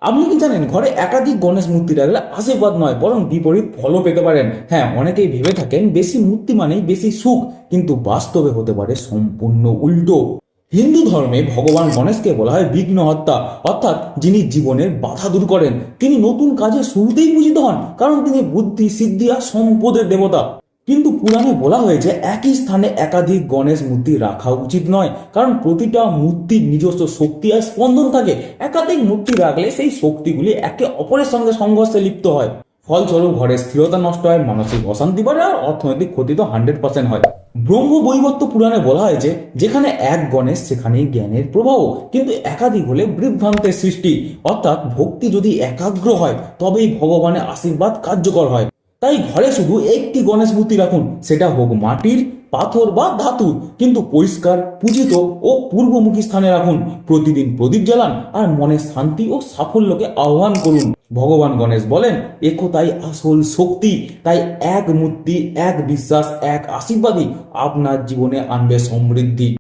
আপনি কি জানেন ঘরে একাধিক গণেশ মূর্তি রাখলে আশীর্বাদ নয় বরং বিপরীত ফলও পেতে পারেন। হ্যাঁ, অনেকেই ভেবে থাকেন বেশি মূর্তি মানেই বেশি সুখ, কিন্তু বাস্তবে হতে পারে সম্পূর্ণ উল্টো। হিন্দু ধর্মে ভগবান গণেশকে বলা হয় বিঘ্নহর্তা, অর্থাৎ যিনি জীবনের বাধা দূর করেন। তিনি নতুন কাজে শুরুতেই পূজিত হন, কারণ তিনি বুদ্ধি, সিদ্ধি আর সম্পদের দেবতা। কিন্তু পুরাণে বলা হয়েছে একই স্থানে একাধিক গণেশ মূর্তি রাখা উচিত নয়, কারণ প্রতিটা মূর্তির নিজস্ব শক্তি আর স্পন্দন থাকে। একাধিক মূর্তি রাখলে সেই শক্তিগুলি একে অপরের সঙ্গে সংঘর্ষে লিপ্ত হয়। ফলস্বরূপ ঘরের স্থিরতা নষ্ট হয়, মানসিক অশান্তি বাড়ে আর অর্থনৈতিক ক্ষতি তো 100% হয়। ব্রহ্ম বৈবর্ত পুরাণে বলা হয়েছে যেখানে এক গণেশ সেখানেই জ্ঞানের প্রবাহ, কিন্তু একাধিক হলে বিভ্রান্তের সৃষ্টি। অর্থাৎ ভক্তি যদি একাগ্র হয় তবেই ভগবানের আশীর্বাদ কার্যকর হয়। তাই ঘরে শুধু একটি গণেশ মূর্তি রাখুন, সেটা হোক মাটির, পাথর বা ধাতুর, কিন্তু পরিষ্কার, পূজিত ও পূর্বমুখী স্থানে রাখুন। প্রতিদিন প্রদীপ জ্বালান আর মনের শান্তি ও সাফল্যকে আহ্বান করুন। ভগবান গণেশ বলেন একতাই আসল শক্তি। তাই এক মূর্তি, এক বিশ্বাস, এক আশীর্বাদই আপনার জীবনে আনবে সমৃদ্ধি।